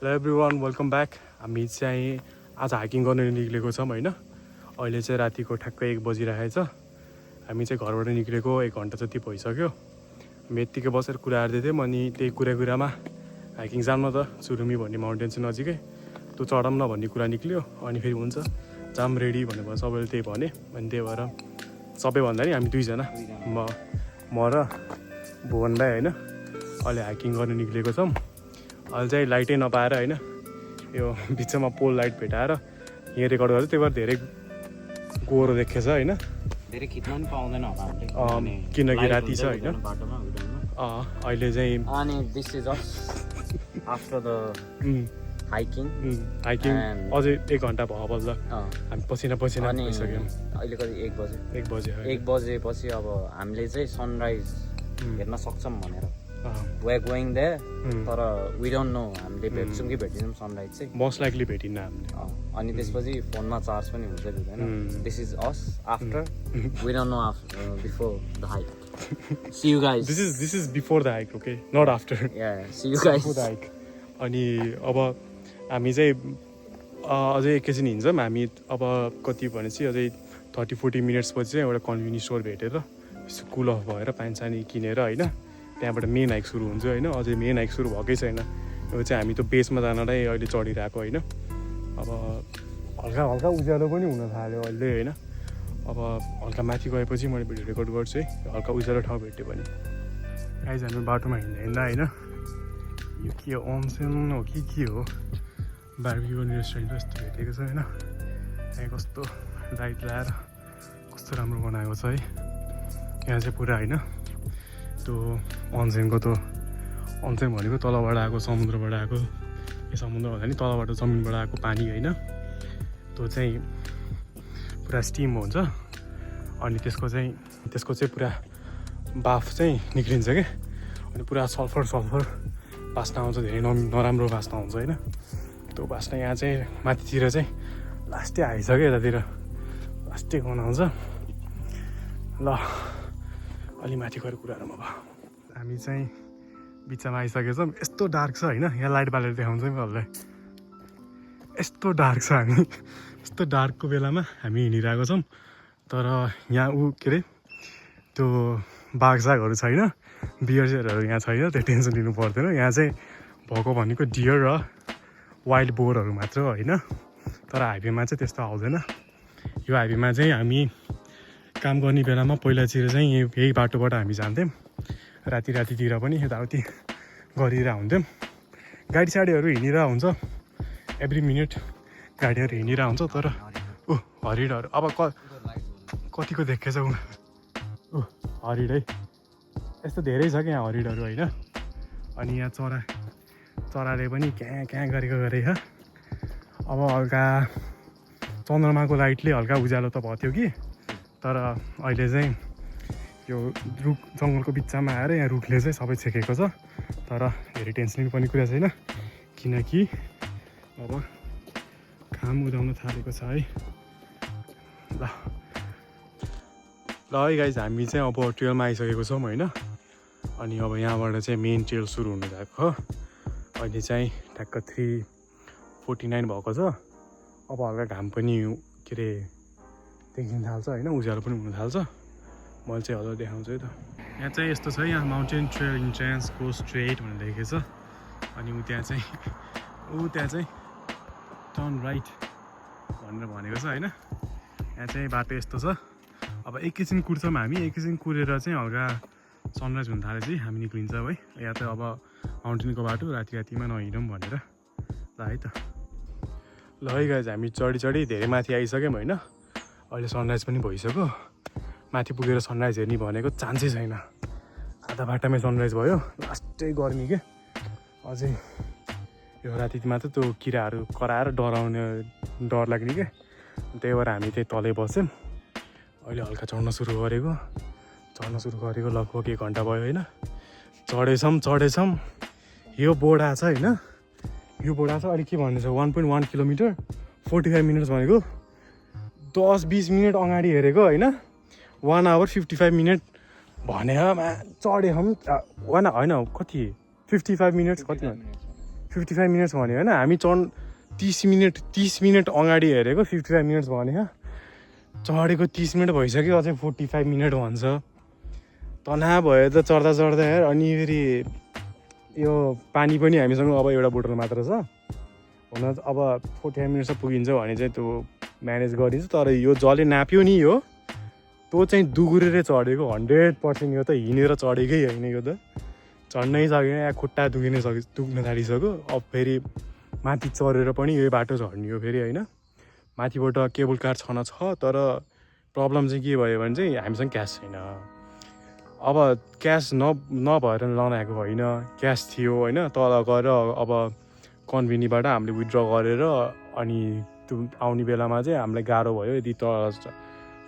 Hello everyone welcome back. हामी चाहिँ आज हाइकिङ गर्न निक्लेको छौँ होइन। अहिले चाहिँ रातिको ठ्याक्कै 1 बजिरहेको छ। हामी चाहिँ घरबाट निक्लेको 1 घन्टा जति भइसक्यो। हामी यत्तिकै बसेर कुरा गर्दै थियौँ अनि त्यही कुरामा हाइकिङ जाऊँ न त सुरुमी भन्ने माउन्टेन चाहिँ नजिकै त्यो चढाउँ न भन्ने कुरा निक्ल्यो। अनि फेरि हुन्छ जाम रेडी भनेर सबैले त्यही भने। अनि त्यही भएर सबैभन्दा नि हामी दुईजना म र भुवन दाइ होइन अहिले हाइकिङ गर्न निक्लेको छौँ। अहिले चाहिँ लाइटै नपाएर होइन यो बिचमा पोल लाइट भेटाएर यहाँ रेकर्ड गर्छ। त्यही भएर धेरै गोरो देखेछ होइन, धेरै खिच्न पनि पाउँदैन होला हामीले किनकि राति छ होइन। अहिले चाहिँ अनि this is us after the hiking अझै 1 घन्टा भयो बल्ल हामी पसिना भइसक्यौँ। अहिले कति 1 बजे 1 बजेपछि अब हामीले चाहिँ सनराइज हेर्न सक्छौँ भनेर वी आर गोइङ देयर। तर वी डोन्ट नो हामीले भेट्छौँ कि भेटिनौँ सनराइज चाहिँ। मोस्ट लाइकली भेटिन्न हामीले। अनि त्यसपछि फोनमा चार्ज पनि हुन्छ कि हुँदैन। This is us after, we don't know after before the hike. See you guys. This is before the hike, okay, not after. Yeah see you guys before the hike. अनि अब हामी चाहिँ अझै एकैछिन हिँड्छौँ। हामी अब कति भनेपछि अझै 30-40 मिनट्सपछि चाहिँ एउटा कन्भिनियन्स स्टोर भेटेर कुल अफ भएर पानी सानी किनेर होइन त्यहाँबाट मेन हाइक सुरु हुन्छ होइन। अझै मेन हाइक सुरु भएकै छैन। यो चाहिँ हामी त्यो बेसमा जानलाई अहिले चढिरहेको होइन। अब हल्का हल्का उज्यालो पनि हुन थाल्यो अहिले होइन। अब हल्का माथि गएपछि मैले भिडियो रेकर्ड गर्छु है, हल्का उज्यालो ठाउँ भेट्यो भने। गाइज हामी बाटोमा हिँड्दा होइन यो के हो, अनसेन हो कि के हो, बार्बेक्यू गर्ने रेस्टुरेन्ट जस्तो भेटेको छ होइन। यहाँ कस्तो लाइट लगाएर कस्तो राम्रो बनाएको छ है। यहाँ चाहिँ पुरा होइन त्यो अनसेनको त्यो अनसेन भनेको तलबाट आएको समुद्रबाट आएको, यो समुद्र भन्दा नि तलबाट जमिनबाट आएको पानी होइन। त्यो चाहिँ पुरा स्टिम हुन्छ अनि त्यसको चाहिँ पुरा बाफ चाहिँ निक्लिन्छ क्या। अनि पुरा सल्फर बास्ना आउँछ, धेरै नराम्रो बास्ना हुन्छ होइन। त्यो बास्ना यहाँ चाहिँ माथितिर चाहिँ लास्टै आइसक्यो, यतातिर लास्टै गनाउँछ। ल अलि माथि गएर कुराहरू अब हामी चाहिँ बिचमा आइसकेको छौँ। यस्तो डार्क छ होइन, यहाँ लाइट बालेर देखाउँछ नि तपाईँलाई। यस्तो डार्क छ, हामी यस्तो डार्कको बेलामा हामी हिँडिरहेको छौँ। तर यहाँ के अरे त्यो बाघसागहरू छैन, बियरहरू यहाँ छैन, त्यो टेन्सन लिनु पर्दैन। यहाँ चाहिँ भएको भनेको डियर र वाइल्ड बोरहरू मात्र होइन। तर हाइवेमा चाहिँ त्यस्तो आउँदैन। यो हाइवेमा चाहिँ हामी काम गर्ने बेलामा पहिलातिर चाहिँ यही बाटोबाट हामी जान्थ्यौँ। रातितिर पनि यताउति गरिरह हुन्थ्यौँ। गाडी साडीहरू हिँडिरह हुन्छ, एभ्री मिनट गाडीहरू हिँडिरह हुन्छ। तर हरिणहरू अब कतिको देखेछ हरिण है, यस्तो धेरै छ क्या यहाँ हरिणहरू होइन। अनि यहाँ चराले पनि क्या गरेको गरेछ। अब हल्का चन्द्रमाको लाइटले हल्का उज्यालो त भयो कि, तर अहिले चाहिँ यो रुख जङ्गलको बिचमा आएर यहाँ रुखले चाहिँ सबै छेकेको छ। तर धेरै टेन्सन पनि कुरा छैन किनकि अब घाम उदाउन थालेको छ है। ल है गाइज हामी चाहिँ अब ट्रेलमा आइसकेको छौँ होइन। अनि अब यहाँबाट चाहिँ मेन ट्रेल सुरु हुनु गएको। अहिले चाहिँ ठ्याक्क 3:49 भएको छ। अब हल्का घाम पनि के अरे देखिन थाल्छ होइन, उज्यालो पनि हुन थाल्छ। मैले चाहिँ हजुर देखाउँछु है त। यहाँ चाहिँ यस्तो छ, यहाँ mountain trail entrance go straight भनेर लेखेको छ। अनि त्यहाँ चाहिँ टर्न राइट भनेर भनेको छ होइन। यहाँ चाहिँ बाटो यस्तो छ। अब एकैछिन कुर्छौँ हामी, एकैछिन कुरेर चाहिँ हल्का सनराइज हुन थालेपछि हामी निक्लिन्छौँ है। यहाँ चाहिँ अब माउन्टेनको बाटो रातिमा नहिँडौँ भनेर ल है त। ल है गाइज हामी चढी धेरै माथि आइसक्यौँ होइन। अहिले सनराइज पनि भइसक्यो। माथि पुगेर सनराइज हेर्ने भनेको चान्सै छैन। आधा बाटामै सनराइज भयो, लास्टै गर्मी के। अझै यो रातिमा त त्यो किराहरू कराएर डर लाग्ने के। त्यही भएर हामी त्यही तलै बस्यौँ। अहिले हल्का चढ्न सुरु गरेको लगभग 1 घन्टा भयो होइन। चढेछौँ। यो बोर्ड आएको छ होइन, यो बोर्ड आएको छ। अहिले के भन्दैछ 1.1 किलोमिटर 45 मिनट्स भनेको 10-20 मिनट अगाडि हेरेको होइन। 1 hour 55 मिनट भनेमा चढेको होइन कति 55 मिनट्स कति 55 मिनट्स भन्यो होइन, हामी 30 मिनट अगाडि हेरेको 55 मिनट्स भन्यो, चढेको 30 मिनट भइसक्यो, अझै 45 मिनट भन्छ। तनाव भयो त चढ्दा यार। अनि फेरि यो पानी पनि हामीसँग अब एउटा बोतल मात्र छ, हुन अब 45 मिनट्समा पुगिन्छ भने चाहिँ त्यो म्यानेज गरिन्छ। तर यो जसले नाप्यो नि यो त्यो चाहिँ दुगुरेर चढेको 100%। यो त हिँडेर चढेकै होइन, यो त चढ्नै सकेन, या खुट्टा दुख्न थालिसक्यो। अब फेरि माथि चढेर पनि यही बाटो झर्ने हो फेरि होइन। माथिबाट केबल कार छन छ, तर प्रब्लम चाहिँ के भयो भने चाहिँ हामीसँग क्यास छैन। अब क्यास नभएर लगाएको होइन, क्यास थियो होइन। तल गएर अब कन्भिनीबाट हामीले विथड्र गरेर अनि त्यो आउने बेलामा चाहिँ हामीलाई गाह्रो भयो। यदि तल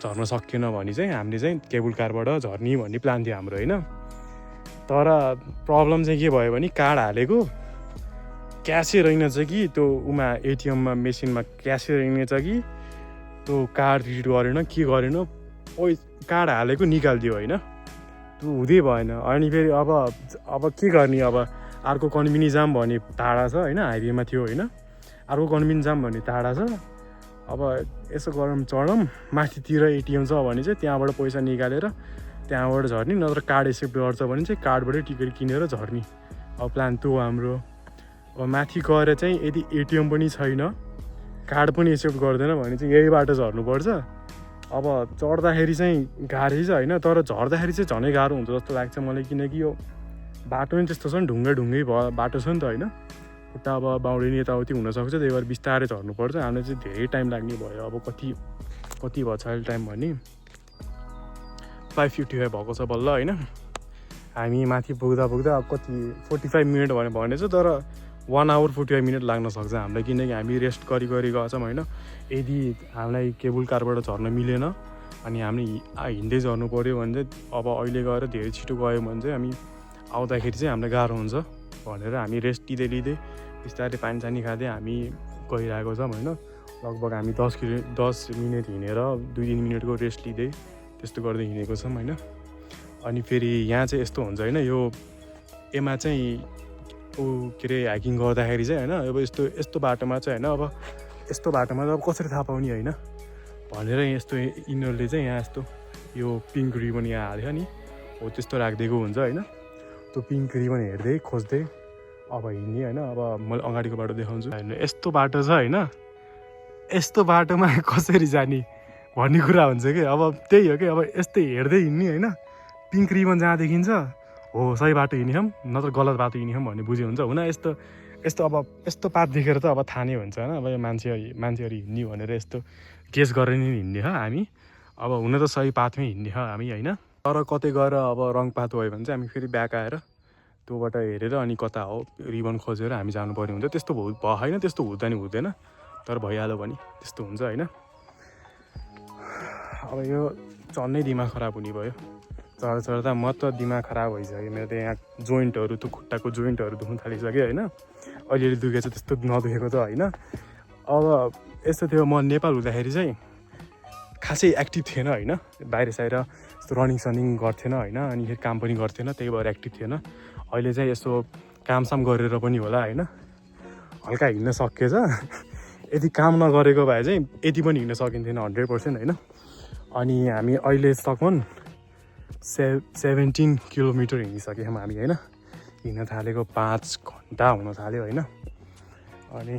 झर्न सकिएन भने चाहिँ हामीले चाहिँ केबल कारबाट झर्ने भन्ने प्लान थियो हाम्रो होइन। तर प्रब्लम चाहिँ के भयो भने कार्ड हालेको क्यासै रहेनछ कि त्यो उमा एटिएममा मेसिनमा क्यासै रहेनछ कि त्यो कार्ड रिड गरेन के गरेन, कार्ड हालेको निकालिदियो होइन, त्यो हुँदै भएन। अनि फेरि अब के गर्ने, अब अर्को कन्भिनी जाम भने टाढा छ होइन, हाइवेमा थियो होइन, अर्को कन्भिनी जाम भने टाढा छ। अब यसो गरौँ चढौँ, माथितिर एटिएम छ भने चाहिँ त्यहाँबाट पैसा निकालेर त्यहाँबाट झर्ने, नत्र कार्ड एक्सेप्ट गर्छ भने चाहिँ कार्डबाटै टिकट किनेर झर्ने। अब प्लान त्यो हाम्रो। अब माथि गएर चाहिँ यदि एटिएम पनि छैन, कार्ड पनि एक्सेप्ट गर्दैन भने चाहिँ यही बाटो झर्नुपर्छ। अब चढ्दाखेरि चाहिँ गाह्रै छ होइन, तर झर्दाखेरि चाहिँ झनै गाह्रो हुन्छ जस्तो लाग्छ मलाई, किनकि यो बाटो पनि त्यस्तो छ नि, ढुङ्गै भयो बाटो छ नि त होइन। खुट्टा अब बाउडिने यताउति हुनसक्छ, त्यही भएर बिस्तारै झर्नुपर्छ। हामीलाई चाहिँ धेरै टाइम लाग्ने भयो। अब कति भयो छ अहिले टाइम भने 5:55 भएको छ बल्ल होइन। हामी माथि पुग्दा अब कति 45 मिनट भनेछ, तर 1 आवर 45 मिनट लाग्न सक्छ हामीलाई, किनकि हामी रेस्ट गरी गएको छौँ होइन। यदि हामीलाई केबल कारबाट झर्न मिलेन अनि हामीले हिँड्दै झर्नु पऱ्यो भने चाहिँ अब अहिले गएर धेरै छिटो गयो भने चाहिँ हामी आउँदाखेरि चाहिँ हामीलाई गाह्रो हुन्छ भनेर हामी रेस्ट लिँदै बिस्तारै पानी खाँदै हामी गइरहेको छौँ होइन। लगभग हामी 10 मिनट हिँडेर 2-3 मिनटको रेस्ट लिँदै त्यस्तो गर्दै हिँडेको छौँ होइन। अनि फेरि यहाँ चाहिँ यस्तो हुन्छ होइन, यो एमा चाहिँ के अरे हाइकिङ गर्दाखेरि चाहिँ होइन, अब यस्तो बाटोमा चाहिँ होइन, अब यस्तो बाटोमा चाहिँ अब कसरी थाहा पाउने होइन भनेर यस्तो यिनीहरूले चाहिँ यहाँ यस्तो यो पिङ्क रिबन यहाँ हाल्यो नि, हो त्यस्तो राखिदिएको हुन्छ होइन। त्यो पिङ्क रिबन हेर्दै खोज्दै अब हिँड्ने होइन। अब मैले अगाडिको बाटो देखाउँछु होइन, यस्तो बाटो छ होइन, यस्तो बाटोमा कसरी जाने भन्ने कुरा हुन्छ कि। अब त्यही हो कि, अब यस्तै हेर्दै हिँड्ने होइन, पिङ्क रिबन जहाँ देखिन्छ हो सही बाटो हिँड्यौँ नत्र गलत बाटो हिँड्यौँ भन्ने बुझ्यो हुन्छ हुन। यस्तो अब यस्तो पात देखेर त अब थाहा नै हुन्छ होइन, अब यो मान्छेहरू हिँड्ने भनेर यस्तो गेस गरेर नै हिँड्ने हो हामी। अब हुन त सही पातमै हिँड्ने हो हामी होइन। तर कतै गएर अब रङ पात भयो भने चाहिँ हामी फेरि ब्याक आएर त्योबाट हेरेर अनि कता हो रिबन खोजेर हामी जानुपर्ने हुन्छ। त्यस्तो होइन, त्यस्तो हुँदैन, तर भइहाल्यो भने त्यस्तो हुन्छ होइन। अब यो चढ्नै दिमाग खराब हुने भयो, चढ्दा म त दिमाग खराब भइसक्यो मेरो त। यहाँ जोइन्टहरू त्यो खुट्टाको जोइन्टहरू दुख्नु थालिसक्यो होइन। अलिअलि दुखेको छ, त्यस्तो नदुखेको त होइन। अब यस्तो थियो, म नेपाल हुँदाखेरि चाहिँ खासै एक्टिभ थिएन होइन, बाहिर यस्तो रनिङ गर्थेन होइन, अनि फेरि काम पनि गर्थेन, त्यही भएर एक्टिभ थिएन। अहिले चाहिँ यस्तो कामसाम गरेर पनि होला होइन, हल्का हिँड्न सकिएछ। यदि काम नगरेको भए चाहिँ यति पनि हिँड्न सकिन्थेन 100% होइन। अनि हामी अहिलेसम्म 17 किलोमिटर हिँडिसक्यौँ हामी होइन। हिँड्न थालेको 5 घन्टा हुन थाल्यो होइन। अनि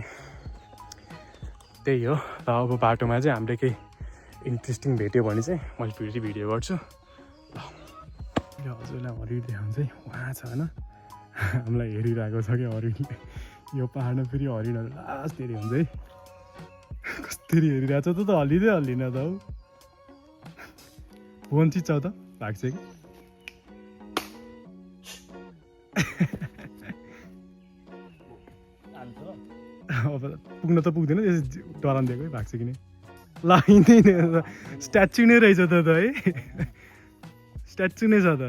त्यही हो। र अब बाटोमा चाहिँ हामीले केही इन्ट्रेस्टिङ भेट्यो भने चाहिँ मैले फेरि भिडियो गर्छु ल। हजुरलाई हरिण देखाउँछ है, उहाँ छ होइन, हामीलाई हेरिरहेको छ कि हरिणले। यो पाहाडमा फेरि हरिणहरू लास्ट धेरै हुन्छ है, कसरी हेरिरहेको छ त हल्लिँदैन त हौ। फोन चिच्छ त भाग्छ कि अब पुग्न त पुग्दैन, त्यसो डराउँदिएको है, भाग्छ कि नै ल। हिँड्दैन, स्ट्याचु नै रहेछ त है, स्ट्याचु नै छ त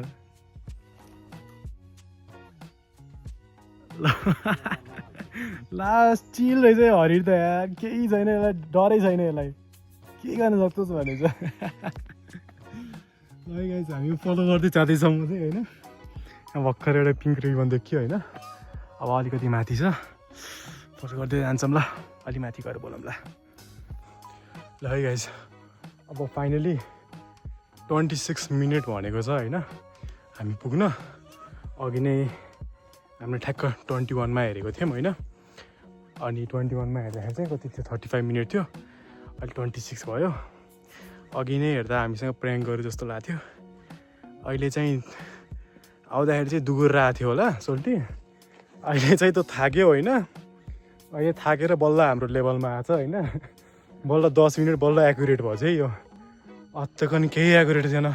ल। लास्ट चिल रहेछ हरिण त यहाँ, केही छैन यसलाई, डरै छैन यसलाई, के गर्न सक्छस् भनेछ। ल गाइस, हामी फलो गर्दै जाँदैछौँ चाहिँ होइन। भर्खर एउटा पिङ्क रिबन देखियो होइन। अब अलिकति माथि छ, पोस्ट गर्दै जान्छौँ ल अलि माथि गएर बोलौँ ल है गाइज अब फाइनली 26 मिनट भनेको छ होइन हामी पुग्न अघि नै हामीले ठ्याक्क 21 मा हेरेको थियौँ होइन अनि 21 मा हेर्दाखेरि चाहिँ कति थियो 35 मिनट थियो अहिले 26 भयो अघि नै हेर्दा हामीसँग प्र्याङ्क गरे जस्तो लाग्थ्यो अहिले चाहिँ आउँदाखेरि चाहिँ दुगुरेर आएको थियो होला सोल्टी अहिले चाहिँ त थाक्यो होइन अहिले थाकेर बल्ल हाम्रो लेभलमा आएको छ होइन बल्ल 10 मिनट बल्ल एकुरेट भयो चाहिँ यो अचक नि केही एकुरेट थिएन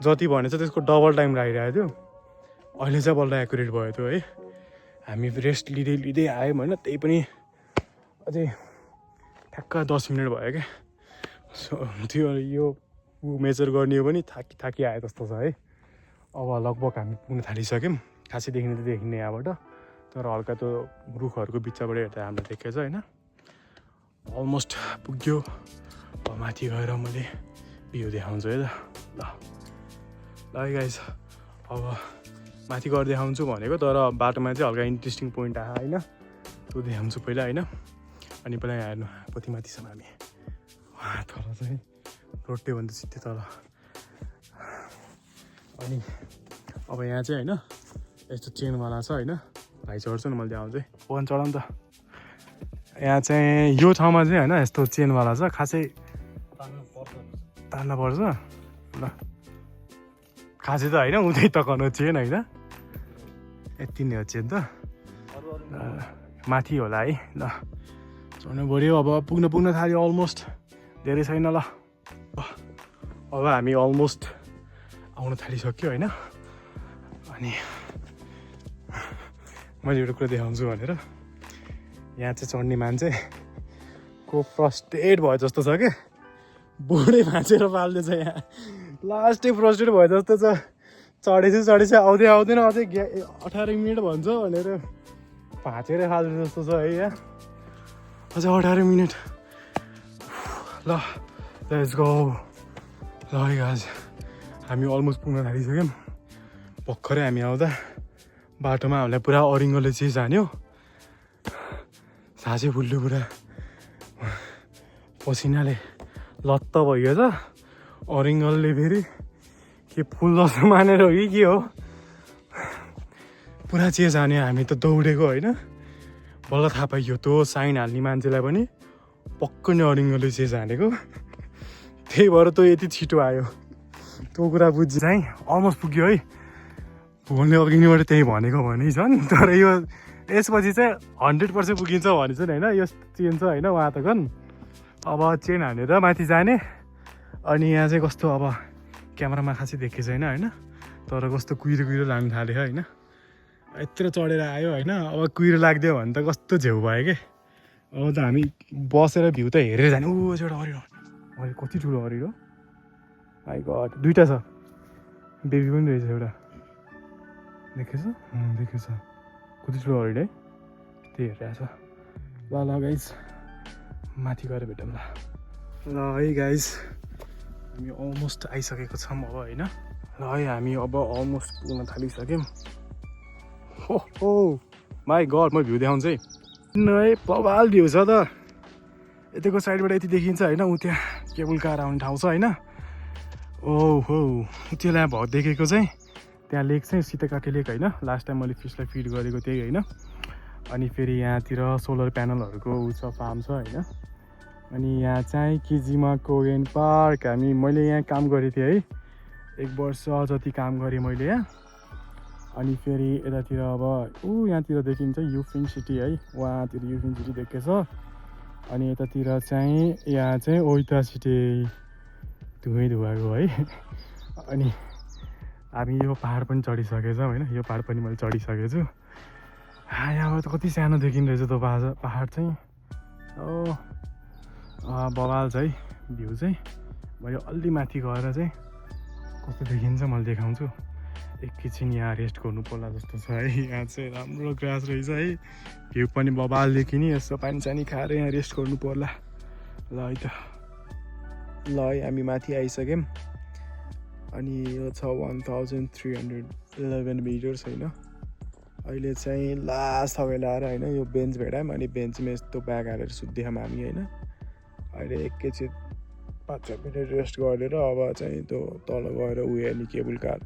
जति भनेछ त्यसको डबल टाइम लागिरहेको थियो अहिले चाहिँ बल्ल एकुरेट भयो त्यो है हामी रेस्ट लिँदै लिँदै आयौँ होइन त्यही पनि अझै ठ्याक्क 10 मिनट भयो क्या सो त्यो यो मेजर गर्ने हो भने थाकी आयो जस्तो छ है अब लगभग हामी पुग्न थालिसक्यौँ खासै देखिने त देखिने यहाँबाट तर हल्का त्यो रुखहरूको बिचबाट हेर्दा हामीलाई देखेछ होइन अलमोस्ट पुग्यो अब माथि गएर मैले भ्यू देखाउँछु है त ल गाइस अब माथि गएर देखाउँछु भनेको तर बाटोमा चाहिँ हल्का इन्ट्रेस्टिङ पोइन्ट आयो होइन त्यो देखाउँछु पहिला होइन अनि पहिला यहाँ हेर्नु कति माथिसम्म हामी तल चाहिँ रोटेभन्दा सिधै तल अनि अब यहाँ चाहिँ होइन यस्तो चेनवाला छ होइन भाइ चढ्छु न मैले देखाउँछु है फोन चढाउँ त यहाँ चाहिँ यो ठाउँमा चाहिँ होइन यस्तो चेनवाला छ खासै तान्न पर्छ ल खासै त होइन उतै तकाउनु चेन होइन यति नै हो चेन त माथि होला है ल चढ्नु पऱ्यो अब पुग्न थाल्यो अलमोस्ट धेरै छैन ल अब हामी अलमोस्ट आउन थालिसक्यो होइन अनि मैले एउटा कुरा देखाउँछु भनेर यहाँ चाहिँ चढ्ने मान्छे को फ्रस्ट्रेट भयो जस्तो छ क्या बुढै भाँचेर पाल्दैछ यहाँ लास्टै फ्रस्ट्रेट भयो जस्तो छ चढेछ आउँदै आउँदैन अझै 18 मिनट भन्छ भनेर भाँचेर फाल्दै जस्तो छ है यहाँ अझै 18 मिनट ल लेट्स गो ल है गाइस हामी अलमोस्ट पुग्न थालिसक्यौँ भर्खरै हामी आउँदा बाटोमा हामीलाई पुरा अरिङ्गोले चिज हान्यो सासै फुल्यो पुरा पसिनाले लत्त भइयो त अरिङ्गलले फेरि के फुल जस्तो मानेर हो कि के हो पुरा चेज हान्यो हामी त दौडेको होइन बल्ल थाहा पाइयो त्यो साइन हाल्ने मान्छेलाई पनि पक्कै नै अरिङ्गोले चेज हानेको त्यही भएर त्यो यति छिटो आयो त्यो कुरा बुझ्छ चाहिँ अलमोस्ट पुग्यो है भोलि अघिबाट त्यही भनेको भने झन् तर यो यसपछि चाहिँ 100% पुगिन्छ भने चाहिँ होइन यो चेन छ होइन उहाँ त गन अब चेन हानेर माथि जाने अनि यहाँ चाहिँ कस्तो अब क्यामेरामा खासै देखेको छैन होइन तर कस्तो कुहिरो लाग्नु थाल्यो होइन यत्रो चढेर आयो होइन अब कुहिरो लाग्दियो भने त कस्तो झेउ भयो कि अब त हामी बसेर भ्यू त हेरेर जाने ऊ एउटा अरिरो अहिले कति ठुलो अरिरो माइ गड दुइटा छ बेबी पनि रहेछ एउटा देखेछ कति ठुलो अरिरो है त्यही हेरिरहेछ ल गाइज माथि गएर भेटौँ ल है गाइज हामी अलमोस्ट आइसकेको छौँ अब होइन ल है हामी अब अलमोस्ट पुग्न थालिसक्यौँ हो माइ गड म भ्यू देखाउँछु है है बबाल भ्यू छ त यतिको साइडबाट यति देखिन्छ होइन ऊ त्यहाँ केबल कार आउने ठाउँ छ होइन ओहो त्यसलाई भयो देखेको चाहिँ त्यहाँ लेक चाहिँ सीताकाटे लेक होइन लास्ट टाइम मैले फिसलाई फिड गरेको त्यही होइन अनि फेरि यहाँतिर सोलर प्यानलहरूको ऊ छ फार्म छ होइन अनि यहाँ चाहिँ किजिमा कोगेन पार्क मैले यहाँ काम गरेको थिएँ है 1 वर्ष जति काम गरेँ मैले यहाँ अनि फेरि यतातिर अब यहाँतिर देखिन्छ युफिन सिटी है उहाँतिर युफिन सिटी देखेछ अनि यतातिर चाहिँ यहाँ चाहिँ ओइता सिटी धुवाको है अनि हामी यो पहाड पनि चढिसकेछौँ होइन यो पहाड पनि मैले चढिसकेको छु यहाँबाट कति सानो देखिँदो रहेछ त्यो पहाड चाहिँ बवाल छ है भ्यू चाहिँ मैले अलि माथि गएर चाहिँ कस्तो देखिन्छ मैले देखाउँछु एकैछिन यहाँ रेस्ट गर्नु पर्ला जस्तो छ है यहाँ चाहिँ राम्रो ग्रास रहेछ है भ्यू पनि बवाल देखिने यसो पानी सानी खाएर यहाँ रेस्ट गर्नु पर्ला ल है त ल है हामी माथि आइसक्यौँ अनि यो छ 1311 मिटर्स होइन अहिले चाहिँ लास्ट थकै लाएर होइन यो बेन्च भेटायौँ अनि बेन्चमा यस्तो ब्याग हालेर सुत्दियौँ हामी होइन। अहिले एकैछिन 5-6 मिनट रेस्ट गरेर अब चाहिँ त्यो तल गएर उयो हेर्ने केबल कार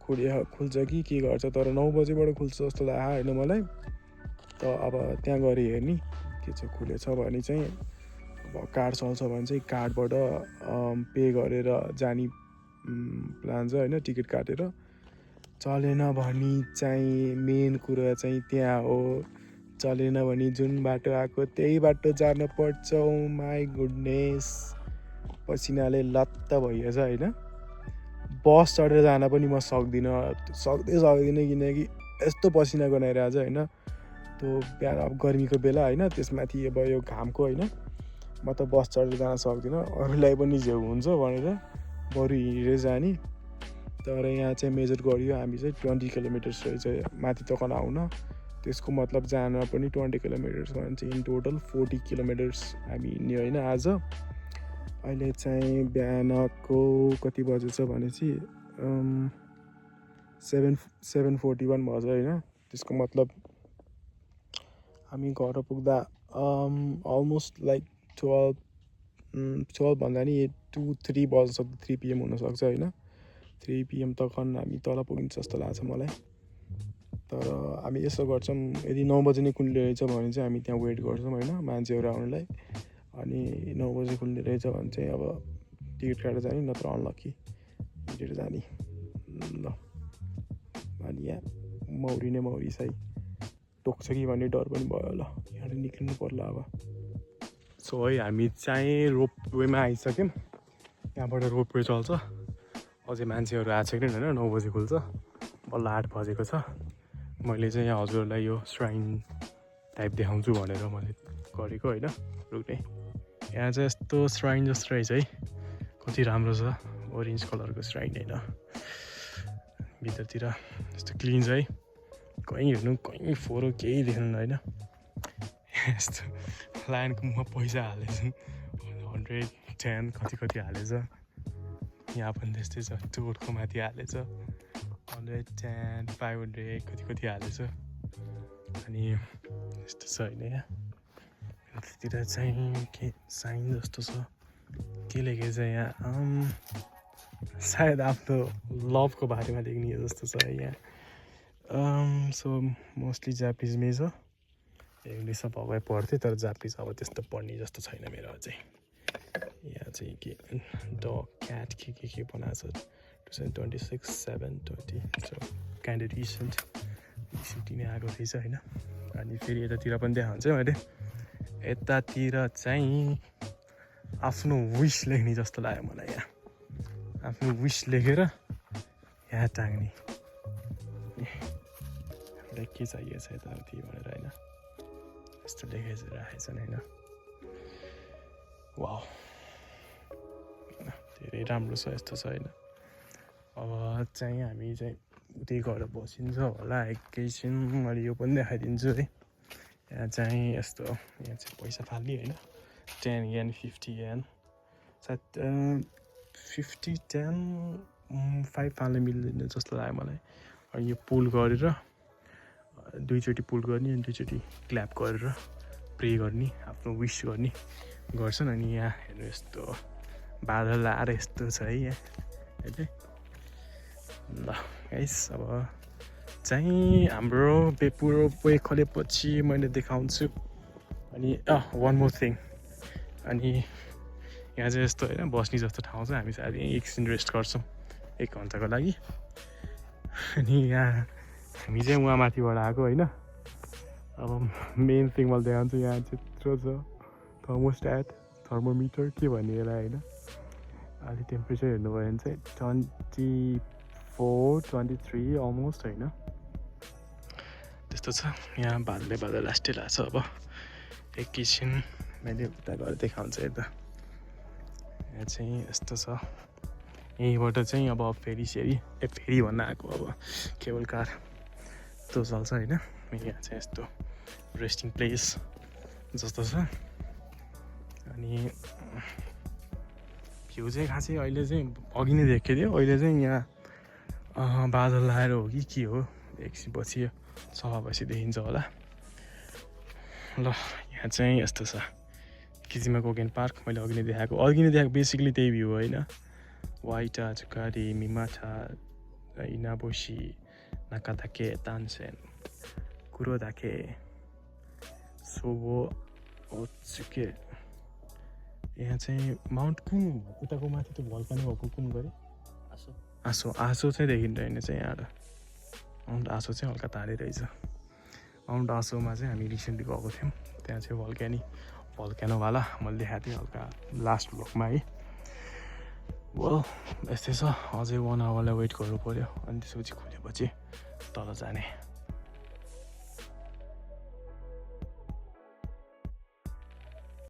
खुल्छ कि के गर्छ, तर 9 बजीबाट खुल्छ जस्तो लाग्यो होइन मलाई। त अब त्यहाँ गएर हेर्ने के छ, खुलेछ भने चाहिँ अब कार्ड चल्छ भने चाहिँ कार्डबाट पे गरेर जाने प्लान छ होइन, टिकट काटेर। चलेन भने चाहिँ मेन कुरा चाहिँ त्यहाँ हो, चलेन भने जुन बाटो आएको त्यही बाटो जान पर्छ। ओ माई गुडनेस, पसिनाले लत्त भइएछ होइन। बस चढेर जान पनि म सक्दिनँ किनकि यस्तो पसिना गनाइरहेछ होइन। त्यो बिहान अब गर्मीको बेला होइन, त्यसमाथि अब यो घामको होइन, म त बस चढेर जान सक्दिनँ। अरूलाई पनि झेउ हुन्छ भनेर बरु हिँडेर जाने। तर यहाँ चाहिँ मेजर गरियो हामी चाहिँ 20 किलोमिटर्स रहेछ माथि तक आउन। त्यसको मतलब जान पनि 20 किलोमिटर्स भने चाहिँ इन टोटल 40 किलोमिटर्स हामी हिँड्ने होइन आज। अहिले चाहिँ बिहानको कति बजेछ भनेपछि 7:41 भएछ होइन। त्यसको मतलब हामी घर पुग्दा अलमोस्ट लाइक 12 भन्दा नि 2-3 बज्न सक्छ, 3 PM हुनसक्छ होइन। 3 PM तक हामी तल पुगिन्छ जस्तो लाग्छ मलाई। तर हामी यसो गर्छौँ, यदि 9 बजी नै खुल्ने रहेछ भने चाहिँ हामी त्यहाँ वेट गर्छौँ होइन मान्छेहरू आउनलाई। अनि 9 बजी खुल्ने रहेछ भने चाहिँ अब टिकट काटेर जाने, नत्र अनलकी हिँडेर जाने। ल अनि यहाँ मौरी सही टोक्छ कि भन्ने डर पनि भयो। ल यहाँ निक्लिनु पर्ला अब। सो है हामी चाहिँ रोपवेमा आइसक्यौँ। यहाँबाट रोपवे चल्छ। अझै मान्छेहरू आएको छैन होइन, 9 बजी खुल्छ, बल्ल 8 बजेको छ। मैले चाहिँ यहाँ हजुरहरूलाई यो श्राइन टाइप देखाउँछु भनेर मैले गरेको होइन, रुक्ने। यहाँ चाहिँ यस्तो श्राइन जस्तो रहेछ है, कति राम्रो छ, ओरेन्ज कलरको श्राइन होइन। भित्रतिर यस्तो क्लिन छ है, कहीँ हेर्नु कहीँ फोहोर केही देख्नु होइन। यस्तो लायनको मुखमा पैसा हालेछ 110 कति हालेछ। यहाँ पनि त्यस्तै छ, टोटको माथि हालेछ 110 500 कति हालेछ। अनि यस्तो छ होइन। यहाँ यतातिर चाहिँ के साइन जस्तो छ, के लेखेको छ यहाँ, सायद आफ्नो लभको बारेमा लेख्ने जस्तो छ यहाँ। सो मोस्टली जापानिजमै छ, इङ्ग्लिसमा भए पढ्थेँ तर जापानिज अब त्यस्तो पढ्ने जस्तो छैन मेरो अझै। यहाँ चाहिँ के डग क्याट के बनाएको छ 2026 7/20, सो काइन्ड अफ रिसेन्ट नै आएको रहेछ होइन। अनि फेरि यतातिर पनि देखाउँछ मैले, यतातिर चाहिँ आफ्नो विस लेख्ने जस्तो लाग्यो मलाई। यहाँ आफ्नो विस लेखेर यहाँ टाङ्ने, हामीलाई के चाहिएको छ यताउति भनेर होइन, यस्तो लेखेर राखेछन् होइन। वाउ, धेरै राम्रो छ, यस्तो छ होइन। अब चाहिँ हामी चाहिँ उतै गएर बसिन्छ होला एकैछिन, मैले यो पनि देखाइदिन्छु है। यहाँ चाहिँ यस्तो, यहाँ चाहिँ पैसा फाल्ने होइन, 10 yen 50 yen, सायद 50 10 5 फाल्न मिल्दैन जस्तो लाग्यो मलाई। अनि यो पुल गरेर 2चोटि पुल गर्ने अनि 2चोटि क्ल्याप गरेर प्रे गर्ने, आफ्नो विस गर्ने गर्छन्। अनि यहाँ हेर्नु यस्तो बादल आएर यस्तो छ है यहाँ होइन। ल गाइस, अब चाहिँ हाम्रो पुरो वे खोलेपछि मैले देखाउँछु। अनि वान मोर थिङ, अनि यहाँ चाहिँ यस्तो होइन बस्ने जस्तो ठाउँ छ, हामी चाहिँ अहिले एकछिन रेस्ट गर्छौँ 1 घन्टाको लागि। अनि यहाँ हामी चाहिँ उहाँ माथिबाट आएको होइन। अब मेन थिङ मैले देखाउँछु, यहाँ चित्र छ थर्मोस्ट्याट, थर्मोमिटर के भन्ने यसलाई होइन। अहिले टेम्परेचर हेर्नुभयो भने चाहिँ 24-23 अलमोस्ट होइन, त्यस्तो छ। यहाँ बादल लास्टै लाग्छ। अब एकैछिन मैले उता गएर देखाउँछु यता। यहाँ चाहिँ यस्तो छ, यहीँबाट चाहिँ अब फेरि भन्न आएको, अब केबल कार त्यो चल्छ होइन। यहाँ चाहिँ यस्तो रेस्टिङ प्लेस जस्तो छ। अनि भ्यू चाहिँ खासै अहिले चाहिँ अघि नै देखेको थियो, अहिले चाहिँ यहाँ बादल आएर हो कि के हो, एकछिन पछि सफा भएपछि देखिन्छ होला ल। यहाँ चाहिँ यस्तो छ किजिमा कोकेन पार्क। मैले अघि नै देखाएको बेसिकली त्यही भ्यू होइन। वाइटा जुकारी मिमाटा इनाबोसी नाकादाके तानसेन कुरोदाके सोबो ओत्सुके। यहाँ चाहिँ माउन्ट कुन उताको माथि त्यो भल्कानो भएको कुन गरे आसो चाहिँ देखिँदैन चाहिँ यहाँ माउन्ट आसो चाहिँ हल्का टाढै रहेछ। माउन्ट आसोमा चाहिँ हामी रिसेन्टली गएको थियौँ। त्यहाँ चाहिँ भल्क्यानोवाला मैले देखाएको थिएँ हल्का लास्ट भ्लगमा है। वेल यस्तै छ। अझै 1 आवरलाई वेट गर्नु पऱ्यो अनि त्यसपछि खुलेपछि तल जाने।